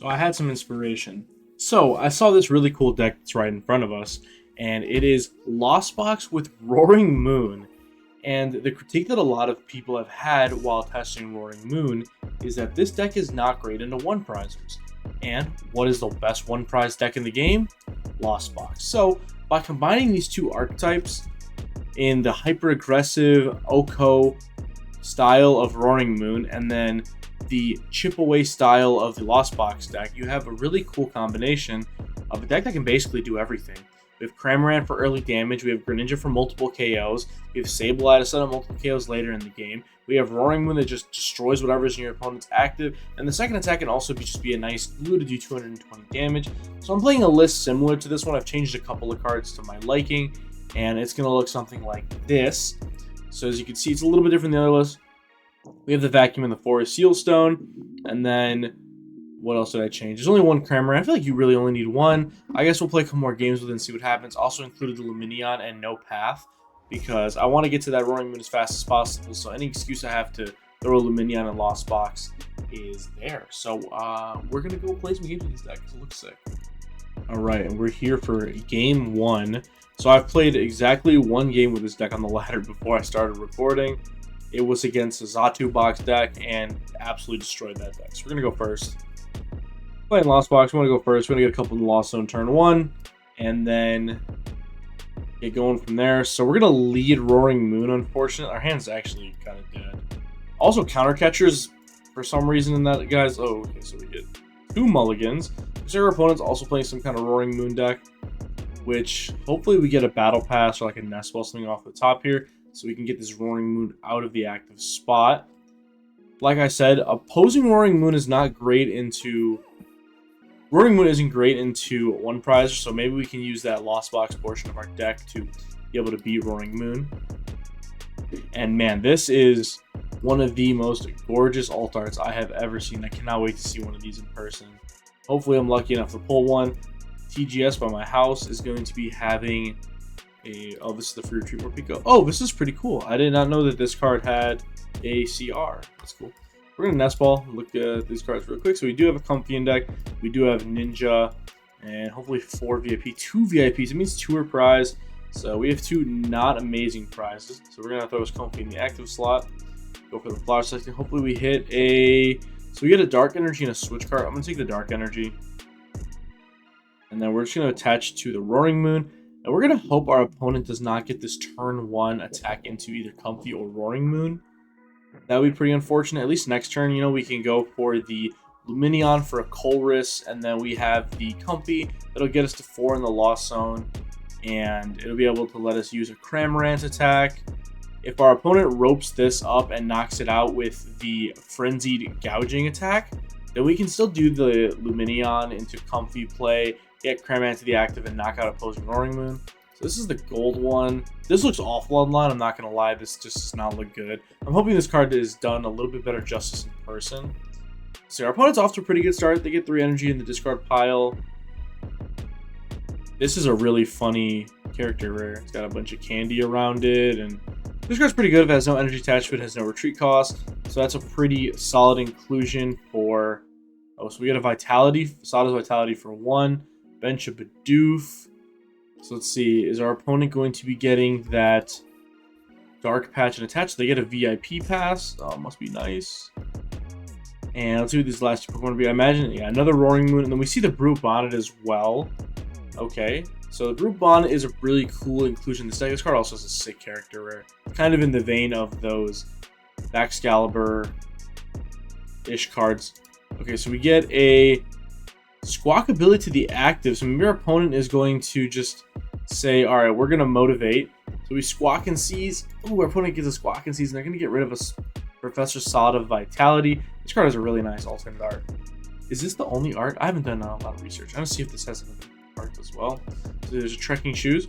So I had some inspiration. So I saw this really cool deck that's right in front of us, and it is Lost Box with Roaring Moon. And the critique that a lot of people have had while testing Roaring Moon is that this deck is not great into one prizers. And what is the best one prize deck in the game? Lost Box. So by combining these two archetypes in the hyper aggressive Oko style of Roaring Moon and then the chip away style of the Lost Box deck, you have a really cool combination of a deck that can basically do everything. We have Cramorant for early damage, we have Greninja for multiple KOs, we have Sableye to set up multiple KOs later in the game, we have Roaring Moon that just destroys whatever's in your opponent's active, and the second attack can also just be a nice glue to do 220 damage. So I'm playing a list similar to this one. I've changed a couple of cards to my liking, and it's going to look something like this. So as you can see, it's a little bit different than the other list. We have the Vacuum and the Forest Seal Stone, and then what else did I change? There's only one Cramorant. I feel like you really only need one. I guess we'll play a couple more games with it and see what happens. Also included the Lumineon and No Path, because I want to get to that Roaring Moon as fast as possible, so any excuse I have to throw a Lumineon and Lost Box is there. So we're going to go play some games with this deck because it looks sick. Alright, and we're here for game one. So I've played exactly one game with this deck on the ladder before I started recording. It was against a Xatu box deck and absolutely destroyed that deck. So we're going to go first. Playing Lost Box, we want to go first. We're going to get a couple in the Lost Zone turn one, and then get going from there. So we're going to lead Roaring Moon, unfortunately. Our hand's actually kind of dead. Also, counter catchers, for some reason in that, guys. Oh, okay, so we get two mulligans. So our opponent's also playing some kind of Roaring Moon deck, which hopefully we get a Battle Pass or like a Nest Ball something off the top here, so we can get this Roaring Moon out of the active spot. Like I said, opposing Roaring Moon is not great into... Roaring Moon isn't great into one prize, so maybe we can use that Lost Box portion of our deck to be able to beat Roaring Moon. And man, this is one of the most gorgeous alt arts I have ever seen. I cannot wait to see one of these in person. Hopefully I'm lucky enough to pull one. TGS by my house is going to be having a... Oh, this is the free retreat Morpeko. Oh, this is pretty cool. I did not know that this card had a CR. That's cool. We're going to Nest Ball, look at these cards real quick. So we do have a Comfeon deck. We do have Ninja, and hopefully 4 VIP, 2 VIPs. It means 2 are prize. So we have 2 not amazing prizes. So we're going to throw this Comfy in the active slot. Go for the flower section. Hopefully we hit a... So we get a Dark Energy and a Switch card. I'm going to take the Dark Energy. And then we're just going to attach to the Roaring Moon. And we're going to hope our opponent does not get this turn 1 attack into either Comfy or Roaring Moon. That would be pretty unfortunate. At least next turn, we can go for the Lumineon for a Colress, and then we have the Comfy. That'll get us to 4 in the Lost Zone, and it'll be able to let us use a Cramorant attack. If our opponent ropes this up and knocks it out with the Frenzied Gouging attack, then we can still do the Lumineon into Comfy play, get Cramorant to the active, and knock out opposing Roaring Moon. So this is the gold one. This looks awful online, I'm not going to lie. This just does not look good. I'm hoping this card is done a little bit better justice in person. So our opponent's off to a pretty good start. They get 3 energy in the discard pile. This is a really funny character rare. It's got a bunch of candy around it, and this card's pretty good. If it has no energy attached to it, has no retreat cost. So that's a pretty solid inclusion for... Oh, so we get a Vitality. Sada's Vitality for 1. Bench a Bidoof. So let's see, is our opponent going to be getting that Dark Patch and attached? They get a VIP pass. Oh, must be nice. And let's see what these last 2 Pokemon be. I imagine, yeah, another Roaring Moon. And then we see the Brute Bonnet as well. Okay, so the Brute Bonnet is a really cool inclusion. This card also has a sick character rare. Kind of in the vein of those Excalibur-ish cards. Okay, so we get a Squawk ability to the active. So maybe our opponent is going to just say, all right, we're going to motivate. So we Squawk and Seize. Oh, our opponent gets a Squawk and Seize, and they're going to get rid of a Professor Sada Vitality. This card has a really nice alternate art. Is this the only art? I haven't done a lot of research. I'm going to see if this has another art as well. So there's a Trekking Shoes.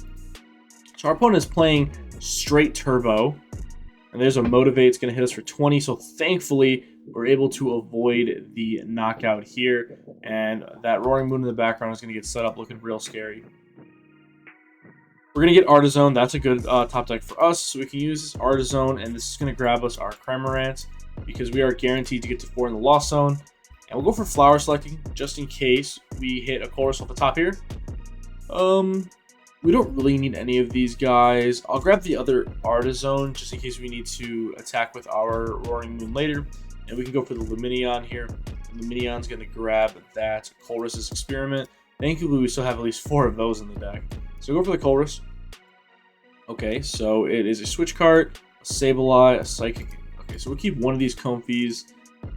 So our opponent is playing straight Turbo. And there's a Motivate. It's going to hit us for 20. So thankfully, we're able to avoid the knockout here. And that Roaring Moon in the background is going to get set up looking real scary. We're going to get Artizone. That's a good top deck for us. So we can use this Artizone, and this is going to grab us our Cramorant because we are guaranteed to get to 4 in the Lost Zone. And we'll go for flower selecting, just in case we hit a Colress off the top here. We don't really need any of these guys. I'll grab the other Artizone, just in case we need to attack with our Roaring Moon later. And we can go for the Lumineon here. Lumineon's going to grab that Colress's Experiment. Thankfully, we still have at least 4 of those in the deck. So go for the Colress. Okay, so it is a Switch Card, a Sableye, a Psychic. Okay, so we'll keep one of these Comfies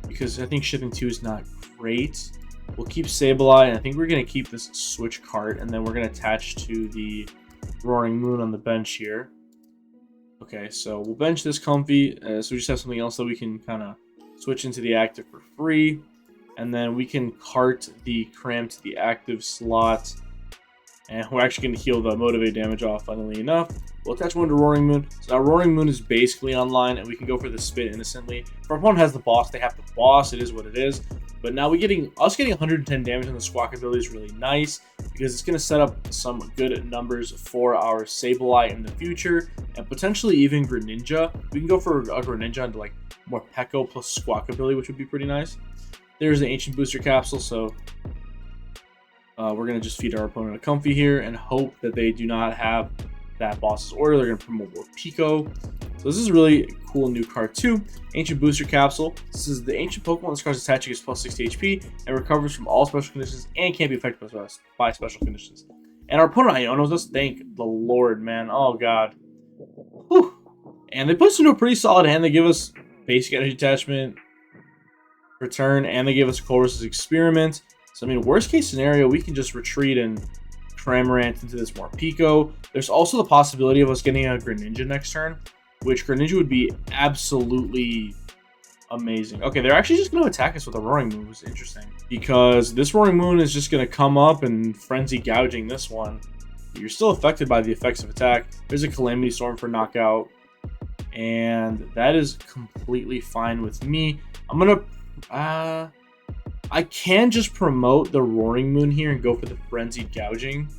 because I think shipping 2 is not great. We'll keep Sableye, and I think we're going to keep this Switch Card, and then we're going to attach to the Roaring Moon on the bench here. Okay, so we'll bench this Comfy, so we just have something else that we can kind of switch into the active for free. And then we can cart the Cram to the active slot. And we're actually going to heal the Motivate damage off, funnily enough. We'll attach one to Roaring Moon. So now Roaring Moon is basically online, and we can go for the Spit innocently. If our opponent has the boss, they have the boss. It is what it is. But now getting 110 damage on the Squawk ability is really nice, because it's going to set up some good numbers for our Sableye in the future, and potentially even Greninja. We can go for a Greninja into like more Peko plus Squawk ability, which would be pretty nice. There's the Ancient Booster Capsule, so we're going to just feed our opponent a Comfy here and hope that they do not have that boss's order. They're going to promote more Pico. So this is a really cool new card too. Ancient Booster Capsule. This is the ancient Pokemon. This card's attached against plus 60 HP and recovers from all special conditions and can't be affected by special conditions. And our opponent Ionos us. Thank the Lord, man. Oh god. Whew. And they put us into a pretty solid hand. They give us basic energy attachment, return, and they give us Colress's Experiment. So I mean, worst case scenario, we can just retreat and Cramorant into this more Pico. There's also the possibility of us getting a Greninja next turn, which Greninja would be absolutely amazing. Okay, they're actually just going to attack us with a Roaring Moon, which is interesting, because this Roaring Moon is just going to come up and Frenzy Gouging this one. You're still affected by the effects of attack. There's a Calamity Storm for knockout, and that is completely fine with me. I'm going to... I can just promote the Roaring Moon here and go for the Frenzied Gouging,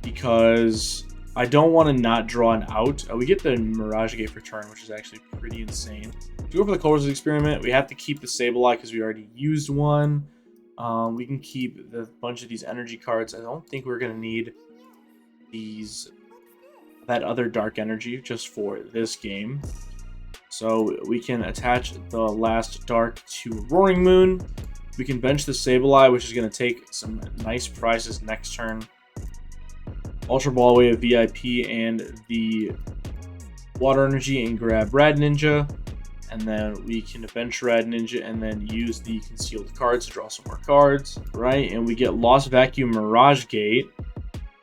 because I don't want to not draw an out. We get the Mirage Gate for turn, which is actually pretty insane. To go for the Colress's Experiment, we have to keep the Sableye because we already used one. We can keep the bunch of these energy cards. I don't think we're going to need that other Dark Energy just for this game. So we can attach the last Dark to Roaring Moon. We can bench the Sableye, which is going to take some nice prizes next turn. Ultra Ball Wave VIP and the Water Energy and grab Rad Ninja. And then we can bench Rad Ninja and then use the concealed cards to draw some more cards. Right, and we get Lost Vacuum Mirage Gate,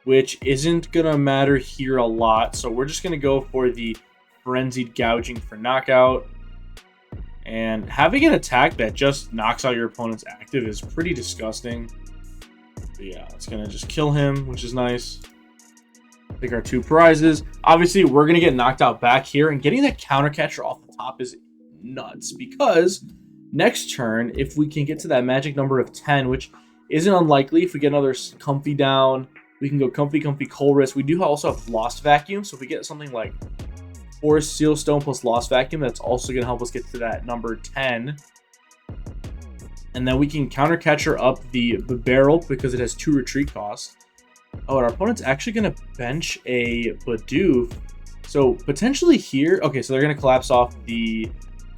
which isn't going to matter here a lot. So we're just going to go for the Frenzied Gouging for knockout. And having an attack that just knocks out your opponent's active is pretty disgusting. But yeah, it's going to just kill him, which is nice. Pick our 2 prizes. Obviously, we're going to get knocked out back here, and getting that Counter Catcher off the top is nuts, because next turn, if we can get to that magic number of 10, which isn't unlikely, if we get another Comfy down, we can go Comfy, Colress. We do also have Lost Vacuum, so if we get something like Forest Seal Stone plus Lost Vacuum, that's also going to help us get to that number 10. And then we can Counter Catcher up the Barrel because it has 2 retreat costs. Oh, and our opponent's actually going to bench a Bidoof. So potentially here, okay, so they're going to collapse off the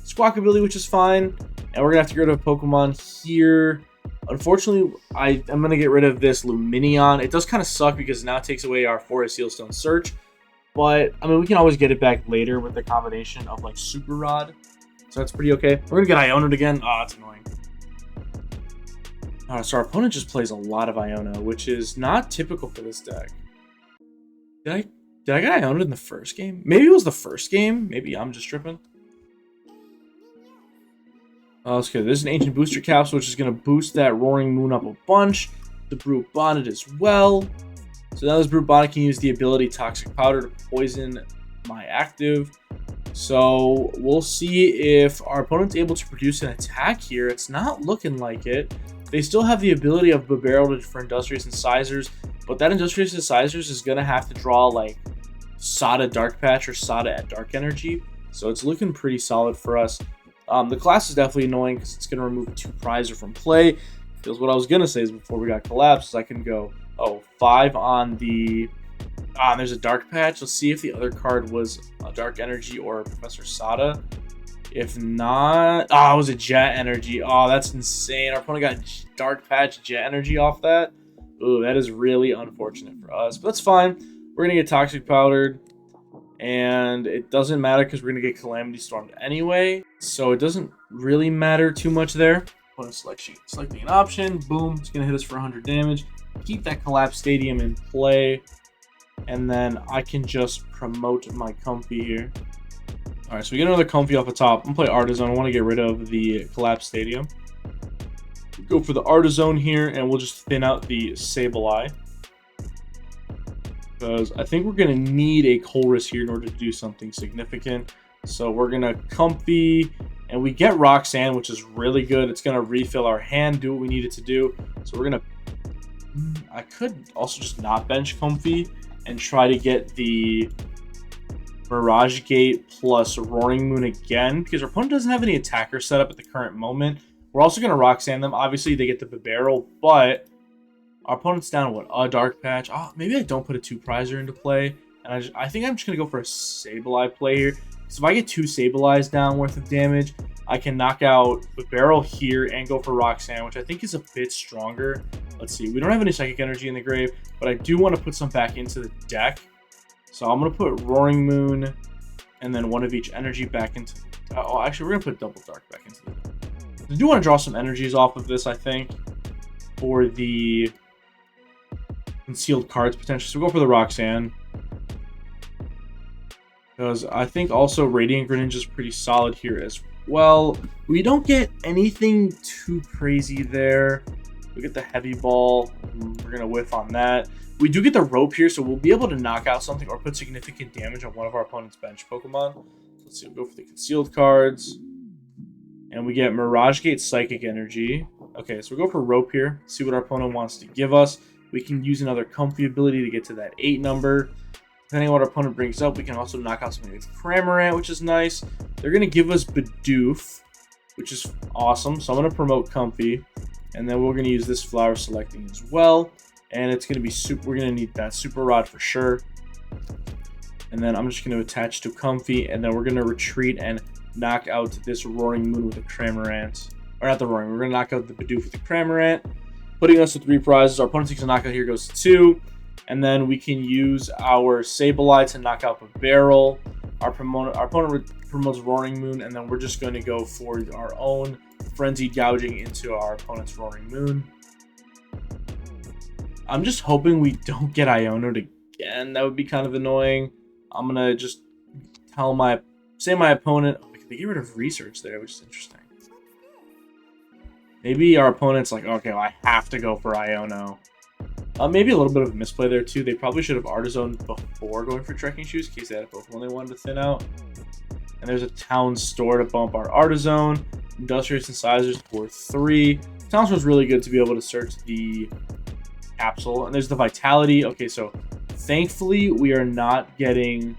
Squawk ability, which is fine. And we're going to have to get rid of Pokemon here. Unfortunately, I'm going to get rid of this Lumineon. It does kind of suck because now it takes away our Forest Seal Stone Search. But, I mean, we can always get it back later with the combination of, like, Super Rod. So that's pretty okay. We're going to get Iono'd again. Oh, that's annoying. So our opponent just plays a lot of Iono, which is not typical for this deck. Did I get Iono'd in the first game? Maybe it was the first game. Maybe I'm just tripping. Okay, there's an Ancient Booster Capsule, which is going to boost that Roaring Moon up a bunch. The Brute Bonnet as well. So now this Brute Bonnet can use the ability Toxic Powder to poison my active. So we'll see if our opponent's able to produce an attack here. It's not looking like it. They still have the ability of Barrel for Industrious Incisors, but that Industrious Incisors is going to have to draw like Sada Dark Patch or Sada at Dark Energy. So it's looking pretty solid for us. The class is definitely annoying because it's going to remove a 2-prizer from play. Because what I was going to say is before we got collapsed, is I can go, 5 on the... there's a dark patch. Let's see if the other card was a Dark Energy or Professor Sada. If not... it was a Jet Energy. Oh, that's insane. Our opponent got Dark Patch Jet Energy off that. Ooh, that is really unfortunate for us. But that's fine. We're going to get Toxic Powdered. And it doesn't matter because we're going to get Calamity Stormed anyway. So it doesn't really matter too much there. Opponent selection. Selecting an option. Boom. It's going to hit us for 100 damage. Keep that Collapse Stadium in play. And then I can just promote my Comfy here. Alright, so we get another Comfy off the top. I'm going to play Artisan. I want to get rid of the Collapse Stadium. Go for the Artisan here, and we'll just thin out the Sableye. Because I think we're going to need a Colress here in order to do something significant. So we're going to Comfy, and we get Roxanne, which is really good. It's going to refill our hand, do what we need it to do. So we're going to... I could also just not bench Comfy and try to get the Mirage Gate plus Roaring Moon again, because our opponent doesn't have any attacker set up at the current moment. We're also going to Roxanne them. Obviously, they get the Bibarel, but our opponent's down, a Dark Patch. Maybe I don't put a 2-prizer into play, and I think I'm just going to go for a Sableye play here. So if I get 2 Sableyes down worth of damage, I can knock out Bibarel here and go for Roxanne, which I think is a bit stronger. Let's see. We don't have any Psychic Energy in the grave, but I do want to put some back into the deck. So I'm going to put Roaring Moon and then one of each energy back into... actually, we're going to put Double Dark back into the deck. I do want to draw some energies off of this, I think, for the concealed cards potentially. So we'll go for the Roxanne. Because I think also Radiant Greninja is pretty solid here as well. We don't get anything too crazy there. We get the Heavy Ball. We're going to whiff on that. We do get the Rope here, so we'll be able to knock out something or put significant damage on one of our opponent's bench Pokemon. So let's see, we'll go for the concealed cards. And we get Mirage Gate Psychic Energy. Okay, so we'll go for Rope here. See what our opponent wants to give us. We can use another Comfy ability to get to that 8 number. Depending on what our opponent brings up, we can also knock out something with Cramorant, which is nice. They're going to give us Bidoof, which is awesome. So I'm going to promote Comfy. And then we're going to use this Flower Selecting as well. And it's going to be super. We're going to need that Super Rod for sure. And then I'm just going to attach to Comfy. And then we're going to retreat and knock out this Roaring Moon with a Cramorant. Or not the Roaring. We're going to knock out the Bidoof with the Cramorant. Putting us to 3 prizes. Our opponent takes a knockout here, goes to 2. And then we can use our Sableye to knock out Bibarel. Our opponent promotes Roaring Moon, and then we're just going to go for our own Frenzied Gouging into our opponent's Roaring Moon. I'm just hoping we don't get Ionoed again. That would be kind of annoying. I'm going to just say my opponent... Oh, they get rid of Research there, which is interesting. Maybe our opponent's like, okay, well, I have to go for Iono. Maybe a little bit of a misplay there, too. They probably should have Artisan before going for Trekking Shoes, in case they had both when they wanted to thin out. And there's a Town Store to bump our Artisan. Industrious Incisors for 3. Town Store's really good to be able to search the capsule. And there's the Vitality. Okay, so thankfully we are not getting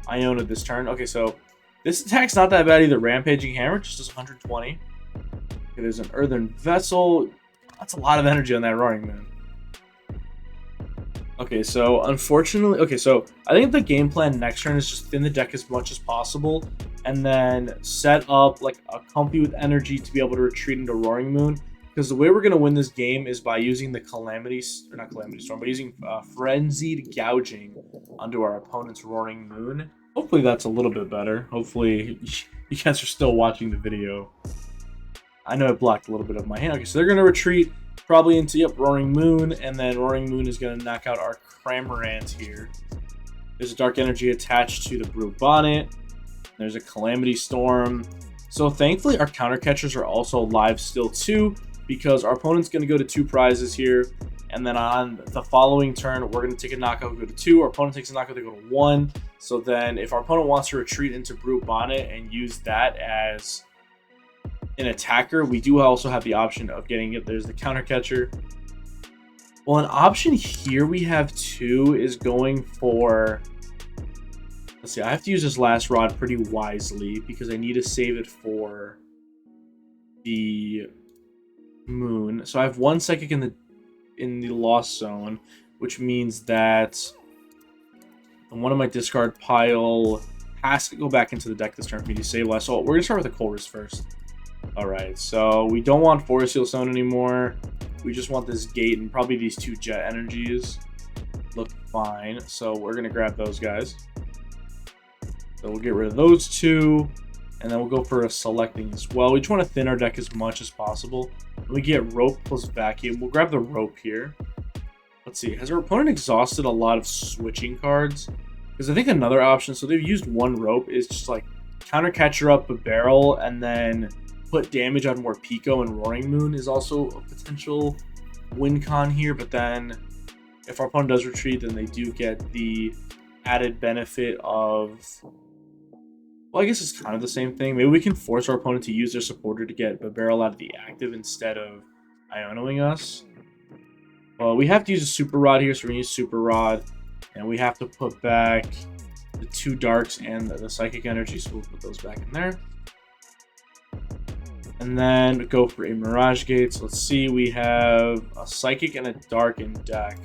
Iona this turn. Okay, so this attack's not that bad either. Rampaging Hammer just does 120. Okay, there's an Earthen Vessel. That's a lot of energy on that Roaring Moon. Okay, so unfortunately... Okay, so I think the game plan next turn is just thin the deck as much as possible and then set up like a Comfy with energy to be able to retreat into Roaring Moon. Because the way we're going to win this game is by using the not Calamity Storm, but using Frenzied Gouging onto our opponent's Roaring Moon. Hopefully that's a little bit better. Hopefully you guys are still watching the video. I know it blocked a little bit of my hand. Okay, so they're going to retreat probably into, Roaring Moon, and then Roaring Moon is going to knock out our Cramorant here. There's a Dark Energy attached to the Brute Bonnet. There's a Calamity Storm. So thankfully our counter catchers are also live still too, because our opponent's going to go to 2 prizes here, and then on the following turn we're going to take a knockout, go to 2. Our opponent takes a knockout, they go to 1. So then if our opponent wants to retreat into Brute Bonnet and use that as an attacker, we do also have the option of getting it. There's the counter catcher. Well, an option here we have too is going for Let's see, I have to use this last rod pretty wisely because I need to save it for the moon. So I have one psychic in the lost zone, which means that one of my discard pile has to go back into the deck this turn for me to stabilize. So we're gonna start with the Colress first. Alright, so we don't want Forest Seal Stone anymore. We just want this gate and probably these 2 jet energies. Look fine. So we're gonna grab those guys. So we'll get rid of those 2. And then we'll go for a selecting as well. We just want to thin our deck as much as possible. We get rope plus vacuum. We'll grab the rope here. Let's see. Has our opponent exhausted a lot of switching cards? Because I think another option, so they've used 1 rope, is just like counter catcher up a barrel and then put damage on more Pico, and Roaring Moon is also a potential win con here. But then if our opponent does retreat, then they do get the added benefit of... Well, I guess it's kind of the same thing. Maybe we can force our opponent to use their supporter to get a barrel out of the active instead of Ionoing us. Well, we have to use a Super Rod here, so we're going to use Super Rod. And we have to put back the 2 darks and the psychic energy, so we'll put those back in there. And then go for a Mirage Gate. So let's see, we have a psychic and a dark in deck.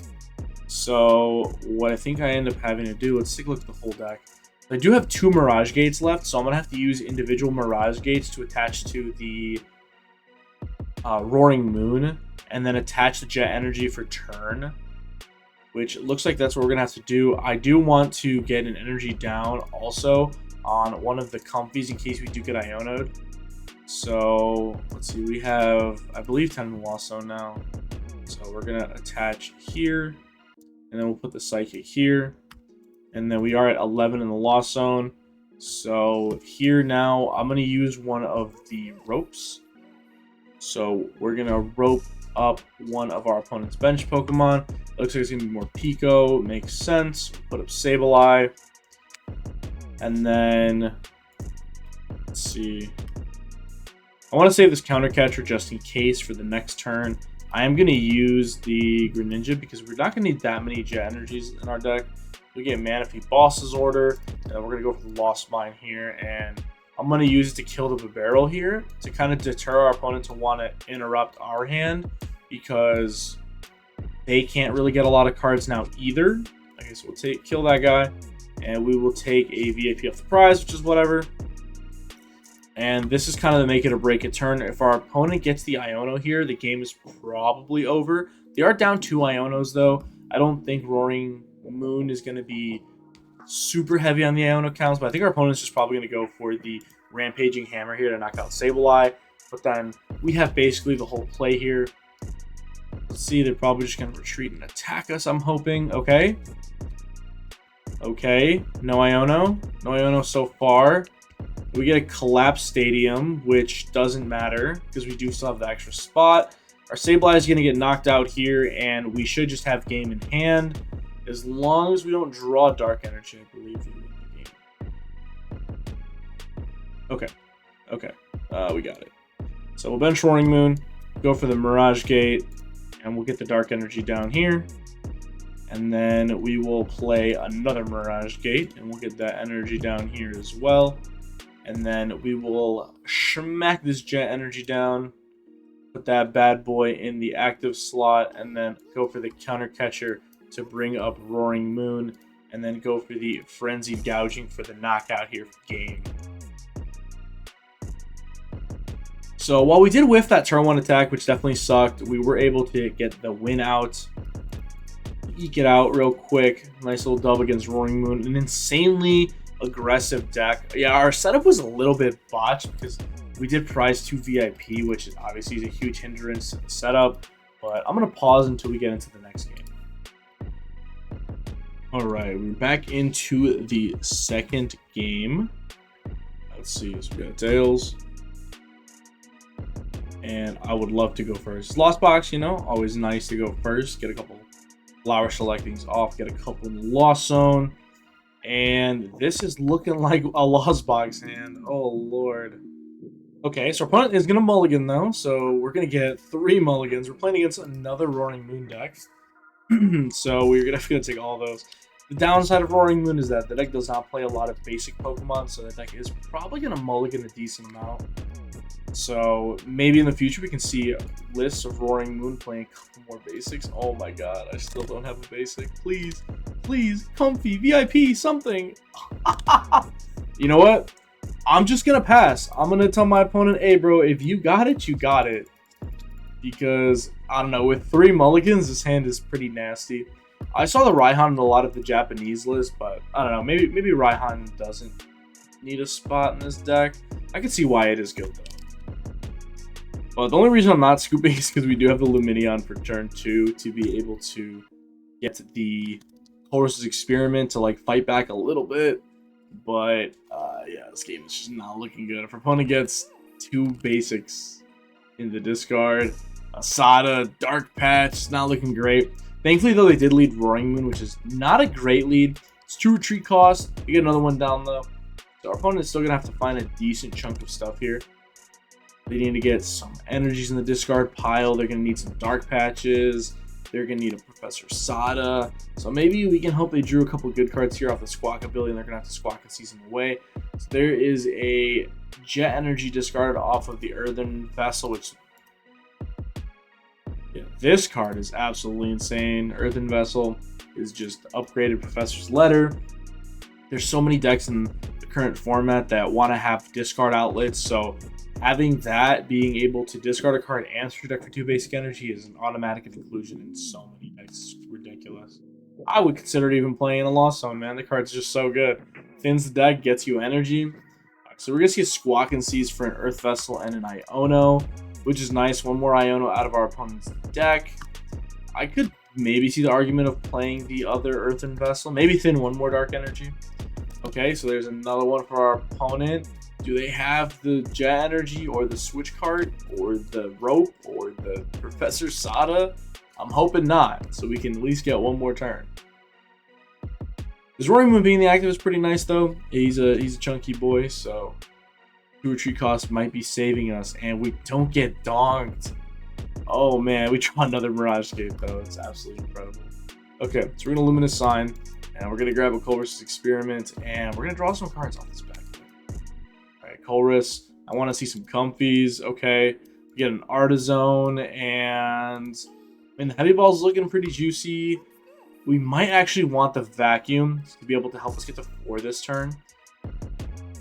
So what I think I end up having to do, let's take a look at the whole deck. I do have 2 Mirage Gates left, so I'm going to have to use individual Mirage Gates to attach to the Roaring Moon, and then attach the Jet Energy for turn, which looks like that's what we're going to have to do. I do want to get an energy down also on one of the Comfies in case we do get Ionoed. So, let's see, we have, I believe, 10 in the Lost Zone now. So we're going to attach here, and then we'll put the Psychic here. And then we are at 11 in the Lost Zone. So here now, I'm going to use one of the ropes. So we're going to rope up one of our opponent's bench Pokemon. Looks like it's going to be more Pico. Makes sense. Put up Sableye. And then, let's see. I want to save this Counter Catcher just in case for the next turn. I am going to use the Greninja because we're not going to need that many Jet Energies in our deck. We get Manaphy Boss's Order, and then we're going to go for the Lost Mine here, and I'm going to use it to kill the Barrel here to kind of deter our opponent to want to interrupt our hand because they can't really get a lot of cards now either. Okay, so we'll kill that guy, and we will take a VIP off the prize, which is whatever. And this is kind of the make it or break it turn. If our opponent gets the Iono here, the game is probably over. They are down 2 Ionos, though. I don't think Roaring Moon is going to be super heavy on the Iono counts, but I think our opponent's just probably going to go for the Rampaging Hammer here to knock out Sableye. But then we have basically the whole play here. Let's see, they're probably just going to retreat and attack us, I'm hoping. Okay. Okay, no Iono. No Iono so far. We get a Collapse Stadium, which doesn't matter because we do still have the extra spot. Our Sableye is going to get knocked out here, and we should just have game in hand. As long as we don't draw Dark Energy, I believe we win the game. Okay. Okay. We got it. So we'll bench Roaring Moon, go for the Mirage Gate, and we'll get the Dark Energy down here. And then we will play another Mirage Gate, and we'll get that energy down here as well. And then we will smack this Jet Energy down, put that bad boy in the active slot, and then go for the Counter Catcher to bring up Roaring Moon, and then go for the Frenzied Gouging for the knockout here for game. So while we did whiff that turn 1 attack, which definitely sucked, we were able to get the win out. Eke it out real quick. Nice little dub against Roaring Moon. An insanely aggressive deck. Yeah, our setup was a little bit botched because we did prize 2 VIP, which is obviously is a huge hindrance to the setup. But I'm going to pause until we get into the next game. Alright, we're back into the second game. Let's see, so we got Dales. And I would love to go first. Lost Box, you know, always nice to go first. Get a couple Flower Selectings off, get a couple in the Lost Zone. And this is looking like a Lost Box hand. Oh, Lord. Okay, so our opponent is going to mulligan, though. So we're going to get 3 mulligans. We're playing against another Roaring Moon deck. So we're definitely going to take all those. The downside of Roaring Moon is that the deck does not play a lot of basic Pokemon, so that deck is probably going to mulligan a decent amount. So maybe in the future we can see lists of Roaring Moon playing a couple more basics. Oh my god, I still don't have a basic. Please, please, Comfey, VIP, something. You know what? I'm just going to pass. I'm going to tell my opponent, hey bro, if you got it, you got it. Because, I don't know, with 3 mulligans, this hand is pretty nasty. I saw the Raihan in a lot of the Japanese lists, but I don't know, maybe Raihan doesn't need a spot in this deck. I can see why it is good though. But the only reason I'm not scooping is because we do have the Lumineon for turn 2 to be able to get the Colress's Experiment to like fight back a little bit. But yeah, this game is just not looking good. If our opponent gets 2 basics in the discard, a Sada, Dark Patch, not looking great. Thankfully, though, they did lead Roaring Moon, which is not a great lead. It's 2 retreat costs. We get another one down, though. So our opponent is still going to have to find a decent chunk of stuff here. They need to get some energies in the discard pile. They're going to need some Dark Patches. They're going to need a Professor Sada. So maybe we can hope they drew a couple good cards here off the Squawk ability, and they're going to have to Squawk and seize them away. So there is a Jet Energy discarded off of the Earthen Vessel, which... yeah, this card is absolutely insane. Earthen Vessel is just upgraded Professor's Letter. There's so many decks in the current format that want to have discard outlets, so having that, being able to discard a card and search your deck for 2 basic energy is an automatic inclusion in so many decks. It's ridiculous. I would consider it even playing in a Lost Zone, man. The card's just so good. Thins the deck, gets you energy. So we're going to see a Squawk and Seize for an Earth Vessel and an Iono, which is nice. 1 more Iono out of our opponent's deck. I could maybe see the argument of playing the other Earthen Vessel. Maybe thin 1 more Dark Energy. Okay, so there's another one for our opponent. Do they have the Jet Energy or the Switch card or the Rope or the Professor Sada? I'm hoping not, so we can at least get 1 more turn. This Roaring Moon being the active is pretty nice though. He's a chunky boy, so 2 retreat costs might be saving us, and we don't get donked. Oh man, we draw another Mirage Gate though. It's absolutely incredible. Okay, so we're gonna Luminous Sign, and we're gonna grab a Colress's Experiment, and we're gonna draw some cards off this back. Alright, Colress. I want to see some Comfeys. Okay, we get an Artizone, and I mean the Heavy Ball is looking pretty juicy. We might actually want the Vacuum to be able to help us get to 4 this turn.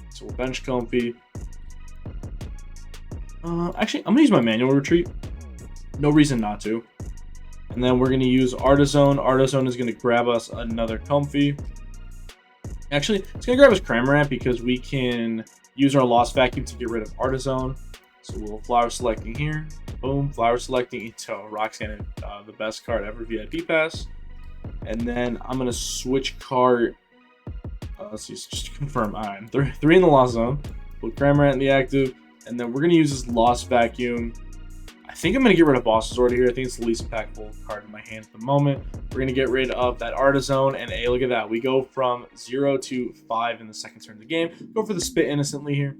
So we'll bench Comfey. Actually, I'm gonna use my Manual Retreat. No reason not to. And then we're gonna use Artizone. Artizone is gonna grab us another Comfey. Actually, it's gonna grab us Cramorant because we can use our Lost Vacuum to get rid of Artizone. So we'll Flower Selecting here. Boom, Flower Selecting into Roxanne, the best card ever, VIP Pass. And then I'm gonna switch card. Let's see, just to confirm. All right, 3 in the Lost Zone. Put Cramorant in the active, and then we're gonna use this Lost Vacuum. I think I'm gonna get rid of Boss's Order here. I think it's the least impactful card in my hand at the moment. We're gonna get rid of that Artizone, and hey, look at that. We go from 0 to 5 in the second turn of the game. Go for the Spit Innocently here,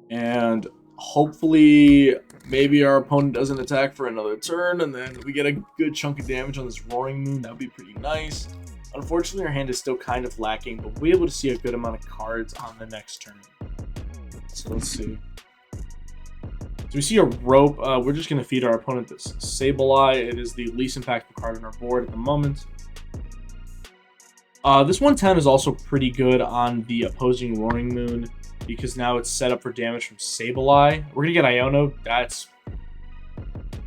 and hopefully maybe our opponent doesn't attack for another turn, and then we get a good chunk of damage on this Roaring Moon. That would be pretty nice. Unfortunately, our hand is still kind of lacking, but we'll be able to see a good amount of cards on the next turn. So let's see. So we see a Rope. We're just going to feed our opponent this Sableye. It is the least impactful card on our board at the moment. This 110 is also pretty good on the opposing Roaring Moon, because now it's set up for damage from Sableye. We're going to get Iono. That's...